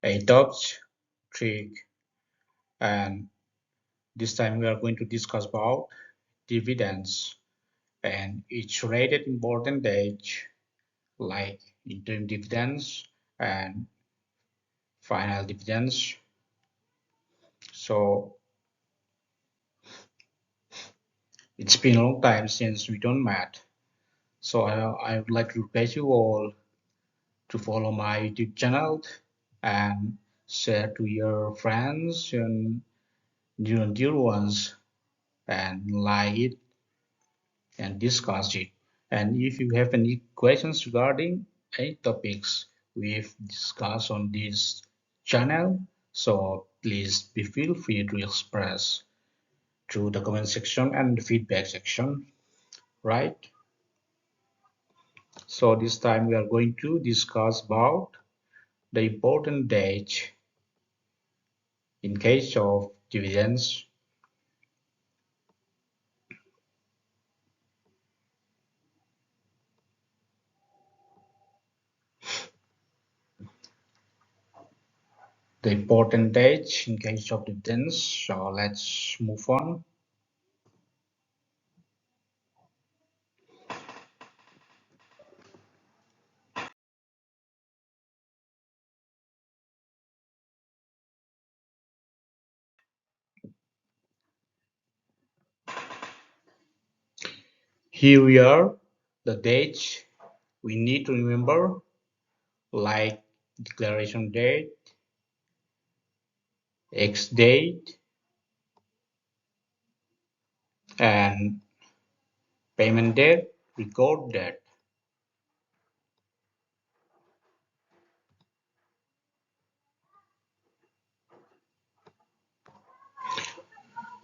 a Dutch trick, and this time we are going to discuss about dividends and its rated important date like interim dividends and final dividends. So it's been a long time since we don't met. So I would like to request you all to follow my YouTube channel and share to your friends and dear ones and like it and discuss it. And if you have any questions regarding any topics we've discussed on this channel, so please be feel free to express through the comment section and the feedback section, right? So this time we are going to discuss about the important dates in case of dividends. The important dates in case of dividends. So let's move on. Here we are, the dates we need to remember, like declaration date, X date, and payment date, record date.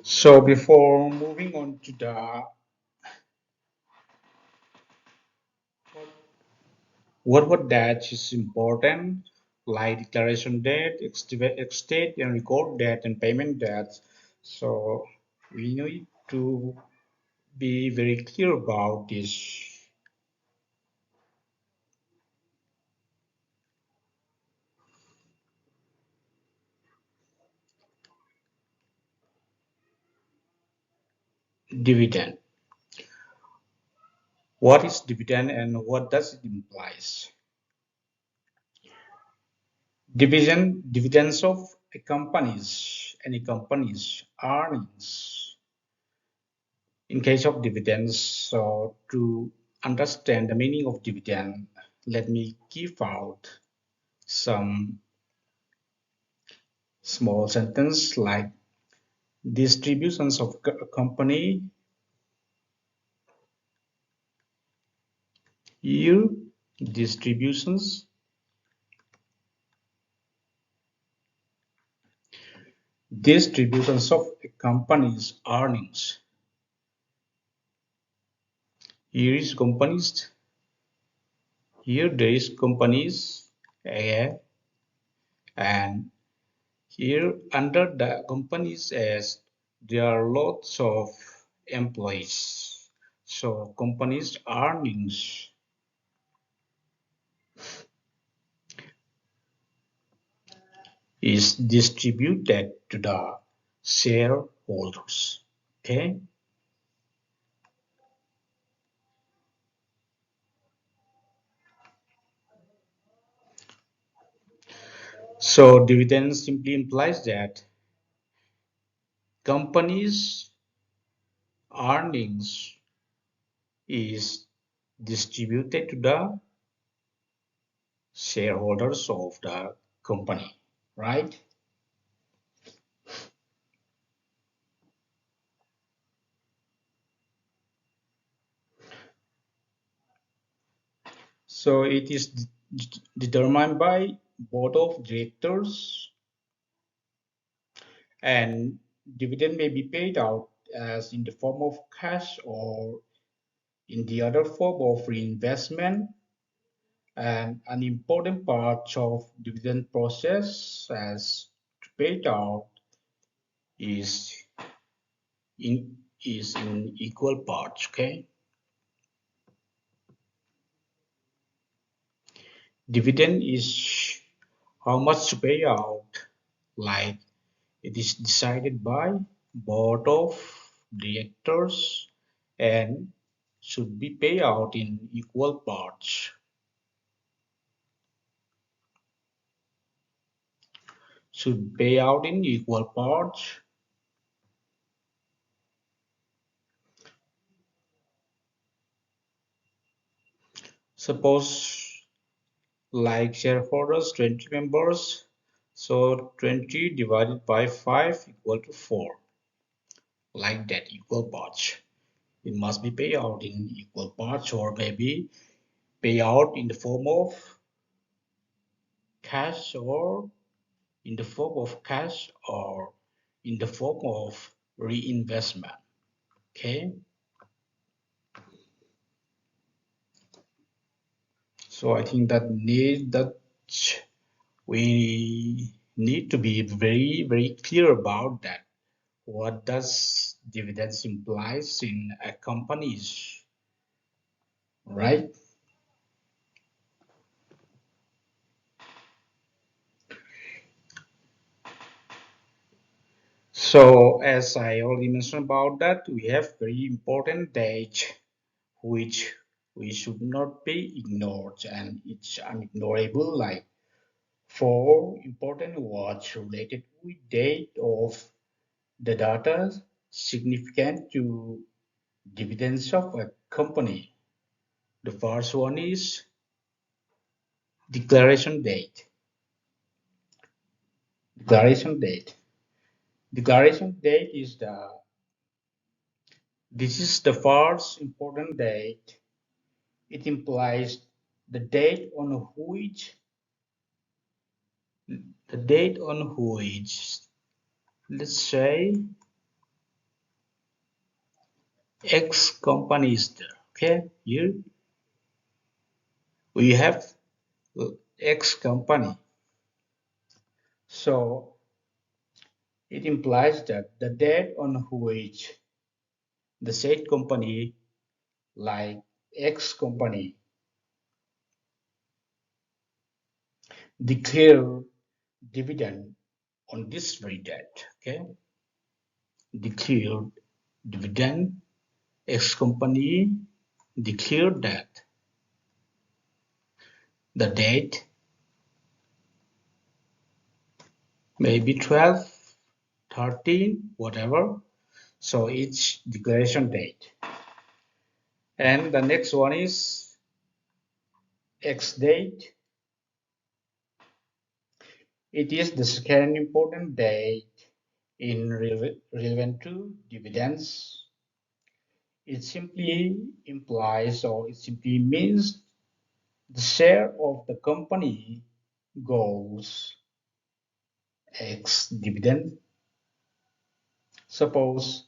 So before moving on to the what dates is important, like declaration date, X date, and record date, and payment dates. So we need to be very clear about this dividend. What is dividend and what does it implies? Dividends of any company's earnings. In case of dividends, so to understand the meaning of dividend, let me give out some small sentence like distributions of a company year distributions distributions of a company's earnings. Here is companies. Here there is companies A, and here under the companies as there are lots of employees. So companies earnings is distributed to the shareholders. Okay. So dividend simply implies that companies earnings is distributed to the shareholders of the company, right? So it is determined by board of directors, and dividend may be paid out as in the form of cash or in the other form of reinvestment. And an important part of dividend process as paid out is in equal parts. Okay. Dividend is how much to pay out, like it is decided by board of directors and should be paid out in equal parts. Should pay out in equal parts. Suppose like shareholders 20 members, so 20 divided by 5 equal to 4, like that, equal parts. It must be paid out in equal parts, or maybe pay out in the form of cash, or in the form of cash, or in the form of reinvestment. Okay, so I think that we need to be very clear about that. What does dividends implies in a companies, right? So as I already mentioned about that, we have very important date which we should not be ignored, and it's unignorable, like four important words related with date of the data significant to dividends of a company. The first one is declaration date. Declaration date. Declaration date is this is the first important date. It implies the date on which the date on which, let's say, X company is there. Okay, here we have X company. So it implies that the date on which the said company, like X company, declare dividend on this very date. Okay, declared dividend. X company declared that the date maybe 12, 13, whatever. So each declaration date. And the next one is X date. It is the second important date in relevant to dividends. It simply implies, or it simply means, the share of the company goes X dividend. Suppose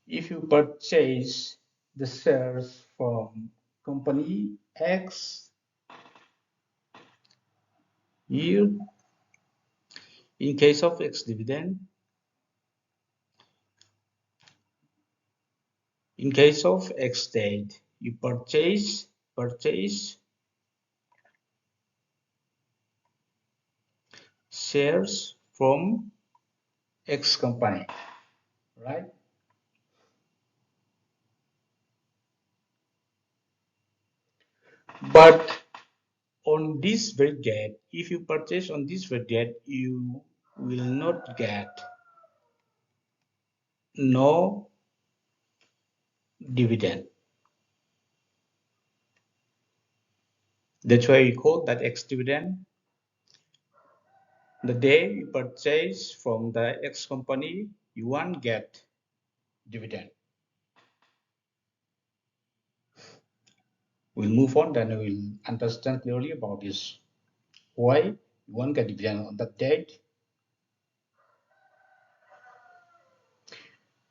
if you purchase the shares from company X year, in case of X dividend, in case of X date, you purchase shares from X company, right? But on this very date, if you purchase on this very date, you will not get no dividend. That's why we call that X dividend. The day you purchase from the X company, you won't get dividend. We'll move on, then we'll understand clearly about this. Why you won't get dividend on that date?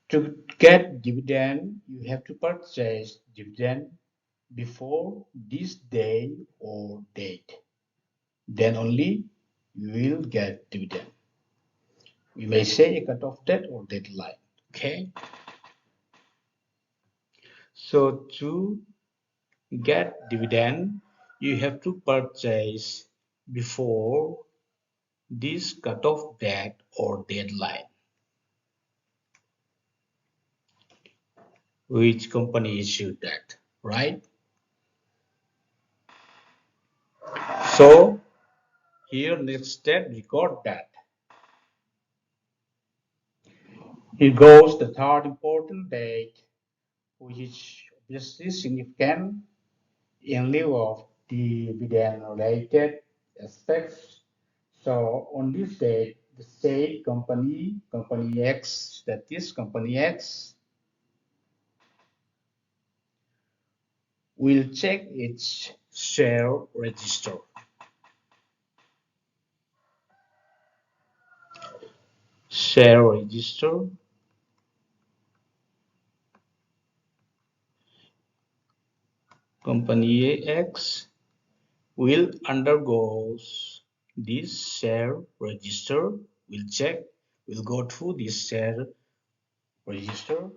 To get dividend, you have to purchase dividend before this day or date. Then only you will get dividend. We may say a cutoff date or deadline. Okay. So to get dividend, you have to purchase before this cutoff date or deadline. Which company issued that, right? So here next step record that. Here goes the third important date, which is obviously significant in lieu of dividend related aspects. So on this date, the said company X, that is company X, will check its share register. Share register. Company X will undergoes this share register, will check, will go through this share register.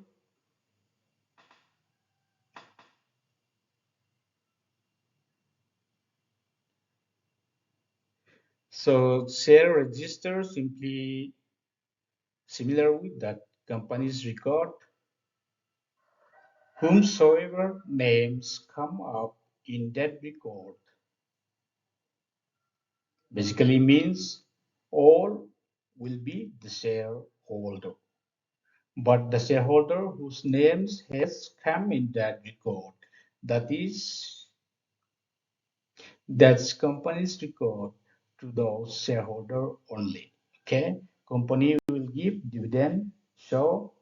So share register simply similar with that company's record. Whomsoever names come up in that record basically means all will be the shareholder. But the shareholder whose names has come in that record, that is that's company's record to those shareholder only. Okay, company will give dividend. So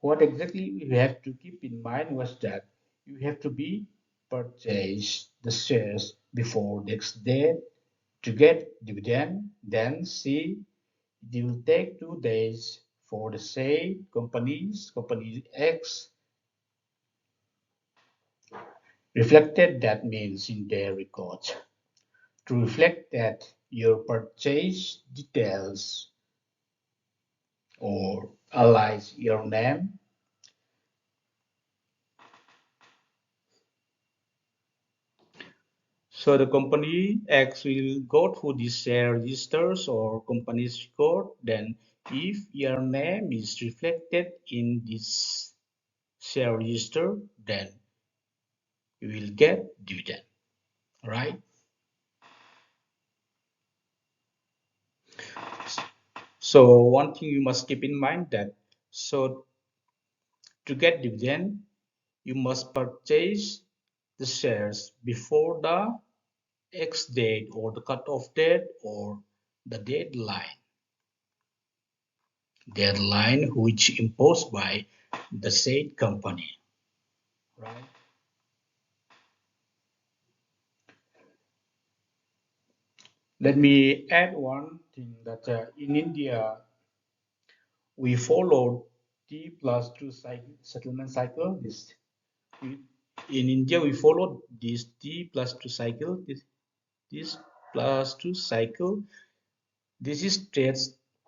what exactly you have to keep in mind was that you have to be purchase the shares before next date to get dividend. Then see it will take 2 days for the same company X reflected that means in their records to reflect that your purchase details or allies your name. So the company X will go through these share registers or company's record. Then if your name is reflected in this share register, then you will get dividend, right? So one thing you must keep in mind that so to get dividend, you must purchase the shares before the X date or the cutoff date or the deadline which imposed by the said company, right? Let me add one thing that in India we followed T plus 2 cycle, settlement cycle. In India we followed this T plus 2 cycle. This plus 2 cycle. This is trade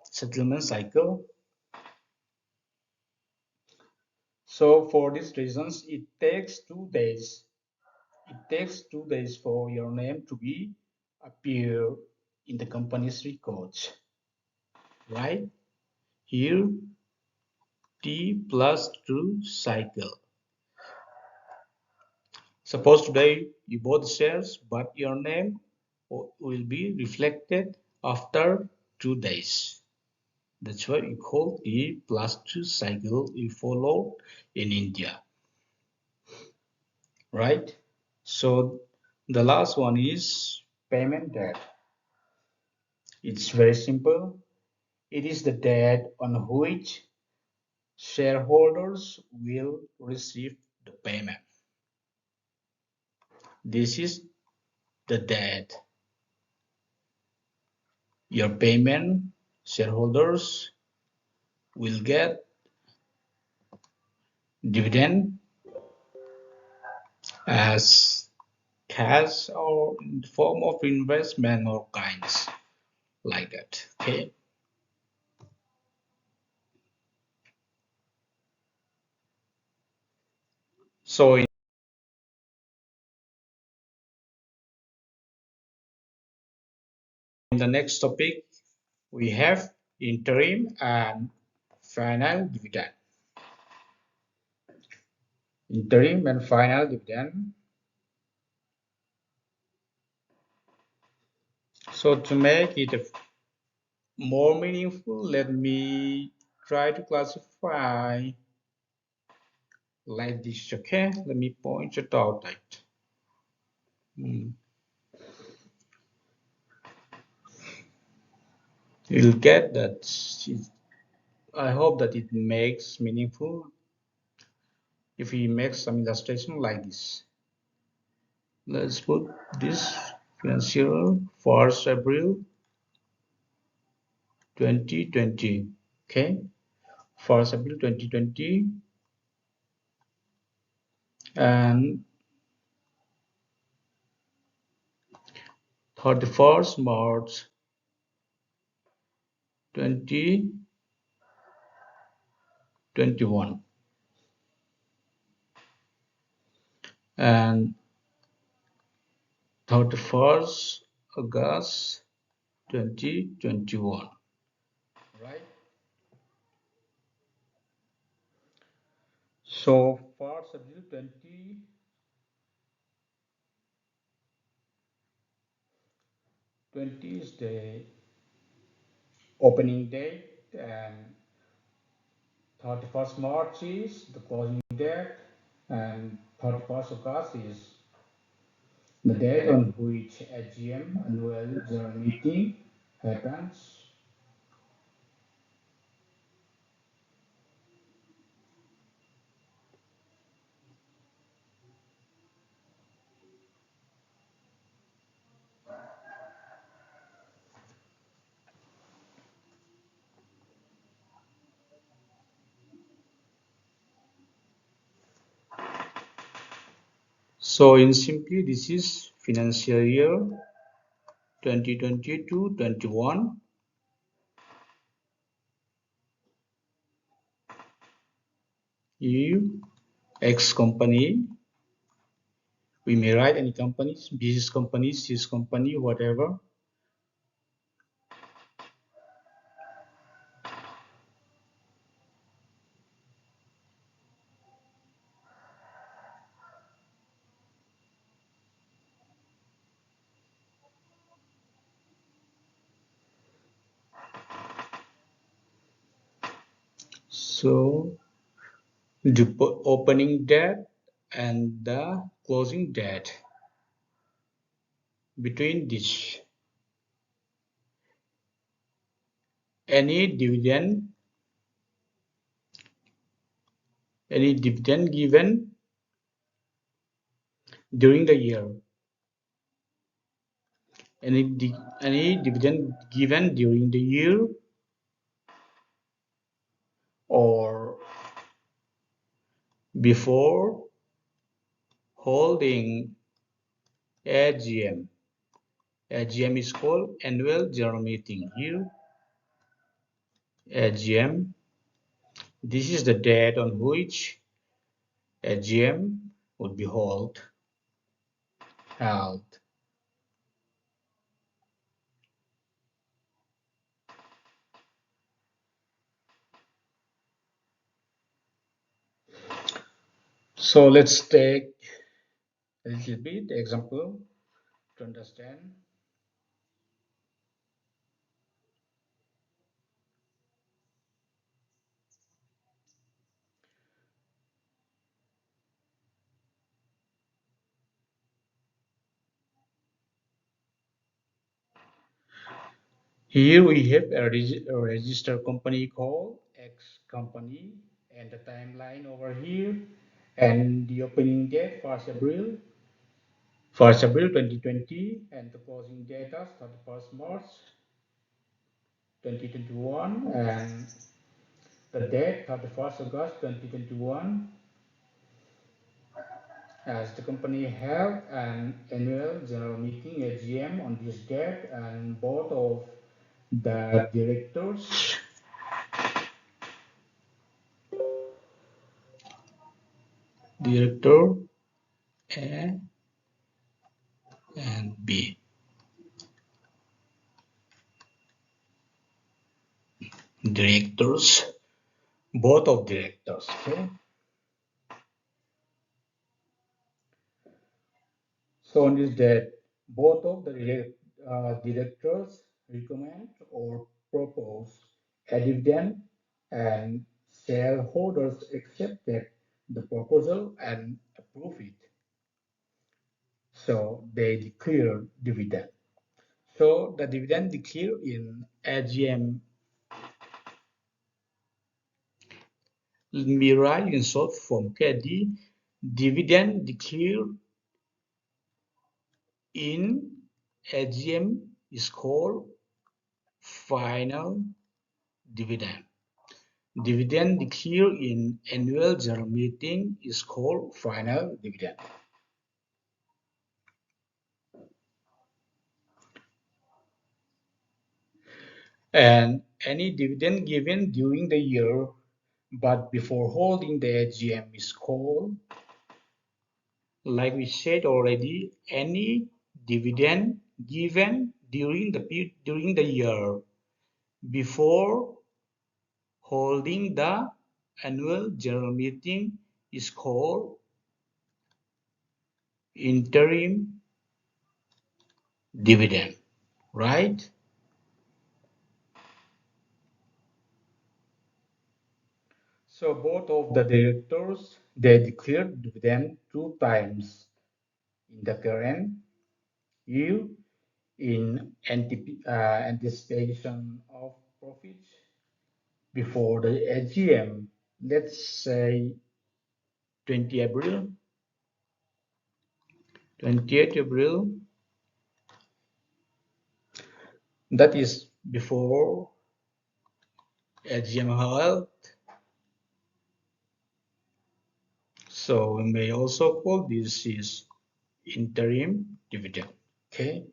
settlement cycle. So for these reasons, it takes 2 days. It takes 2 days for your name to be appear in the company's records, right? Here, T plus 2 cycle. Suppose today you bought shares, but your name will be reflected after 2 days. That's why you call T plus 2 cycle we follow in India, right? So the last one is payment date. It's very simple. It is the date on which shareholders will receive the payment. This is the date your payment shareholders will get dividend as cash or in the form of investment or kinds like that. Okay. So the next topic, we have interim and final dividend. Interim and final dividend. So to make it more meaningful, let me try to classify like this. Okay, let me point it out like. You'll get that. I hope that it makes meaningful if we make some illustration like this. Let's put this financial 1st April 2020. Okay, 1st April 2020 and 31st March 2021 and 31st August 2021. Right. So 1st April 2020 is the opening date and 31st March is the closing date and 31st August is the date on which AGM annual general meeting happens. So in simply, this is financial year 2020-21. You X company, we may write any companies, business companies, this company, whatever. So the opening date and the closing date between this, any dividend given during the year, any dividend given during the year or before holding AGM. AGM is called annual general meeting. Here, AGM. This is the date on which AGM would be held. So let's take a little bit example to understand. Here we have a registered company called X company and the timeline over here and the opening date 1st April 2020 and the closing date as 31st March 2021 and the date 31st August 2021 as the company held an annual general meeting AGM on this date and both of the director A and B directors, board of directors. Okay. So on this date, both of the directors recommend or propose a dividend, and shareholders accepted the proposal and approve it. So they declare dividend. So the dividend declared in AGM. Let me write in short form. Okay, the dividend declared in AGM is called final dividend. Dividend declared in annual general meeting is called final dividend. And any dividend given during the year but before holding the AGM is called, like we said already, any dividend given during the year before holding the annual general meeting is called interim dividend, right? So both of the directors they declared dividend two times in the current year in anticipation of profits before the AGM. Let's say 20 April, 28 April. That is before AGM held. So we may also call this is interim dividend. Okay.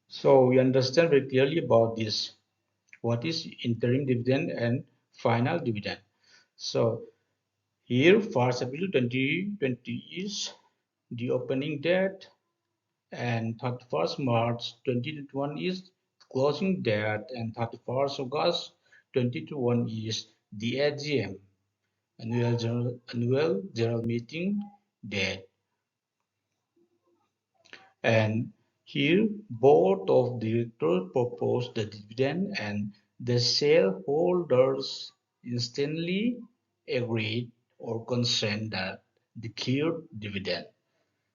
So we understand very clearly about this. What is interim dividend and final dividend? So here 1st April 2020 is the opening date and 31st March 2021 is closing date and 31st August 2021 is the AGM annual general meeting date. And here board of directors proposed the dividend and the shareholders instantly agreed or consent that declared dividend.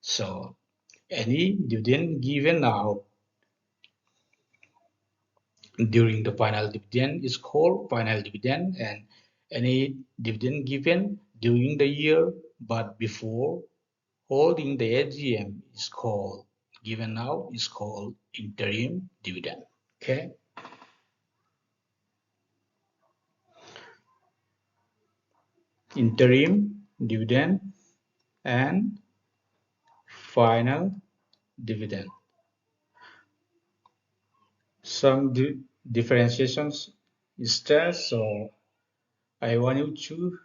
So any dividend given out during the final dividend is called final dividend, and any dividend given during the year but before holding the AGM is called given out is called interim dividend. Okay. Interim dividend and final dividend. Some differentiations is there, so I want you to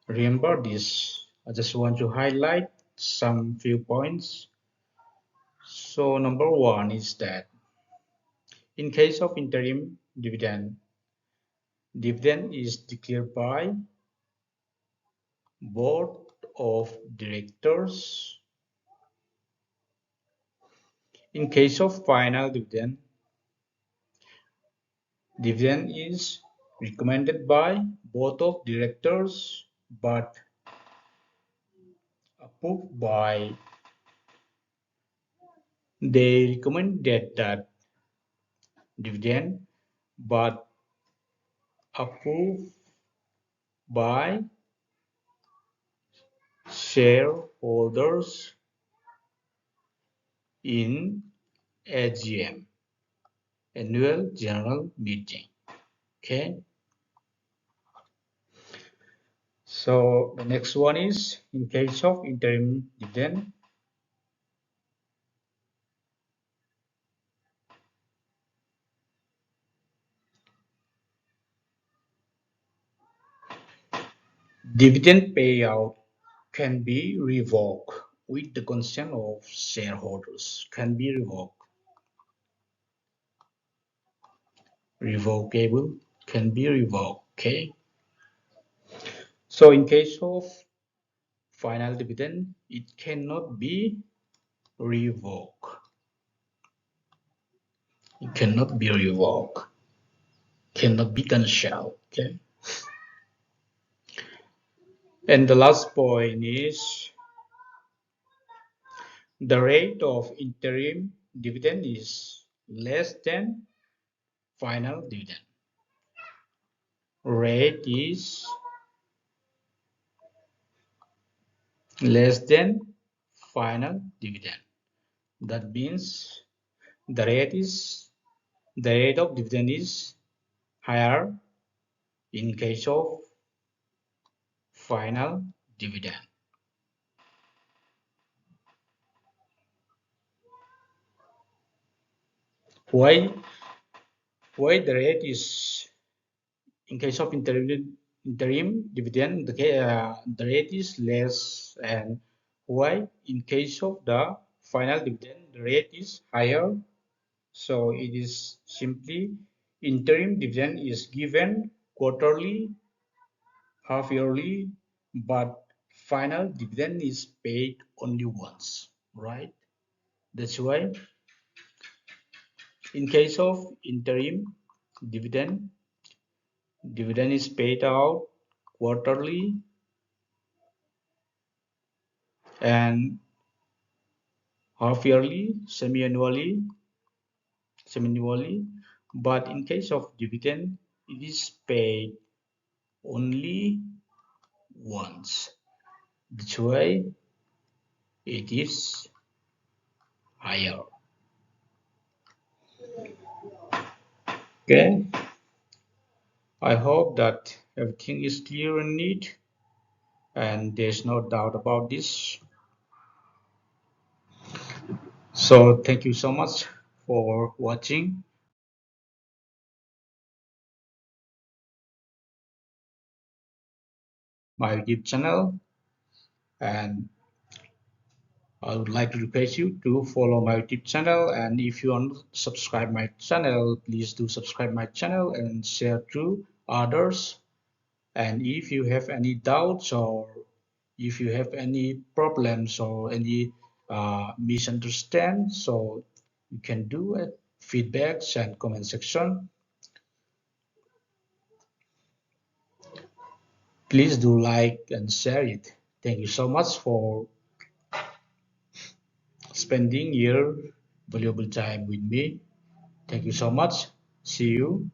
remember this. I just want to highlight some few points. So number one is that in case of interim dividend, dividend is declared by board of directors. In case of final dividend, dividend is recommended by board of directors but approved by they recommend that dividend but approved by shareholders in AGM annual general meeting. Okay. So the next one is in case of interim dividend, dividend payout can be revoked with the consent of shareholders. Can be revoked. revocable, can be revoked. Okay. So in case of final dividend, it cannot be revoked. It cannot be revoked. Cannot be cancelled. Okay. And the last point is the rate of interim dividend is less than final dividend. Rate is less than final dividend. That means the rate of dividend is higher in case of final dividend. Why the rate is in case of interim dividend the rate is less, and why in case of the final dividend the rate is higher? So it is simply interim dividend is given quarterly, half yearly, but final dividend is paid only once, right? That's why in case of interim dividend, dividend is paid out quarterly and half yearly, semi-annually. But in case of dividend, it is paid only once. That's why it is higher. Okay, I hope that everything is clear and neat, and there's no doubt about this. So thank you so much for watching my YouTube channel, and I would like to request you to follow my YouTube channel, and if you want to subscribe my channel, please do subscribe my channel and share to others. And if you have any doubts, or if you have any problems or any misunderstand, so you can do it feedbacks and comment section. Please do like and share it. Thank you so much for spending your valuable time with me. Thank you so much. See you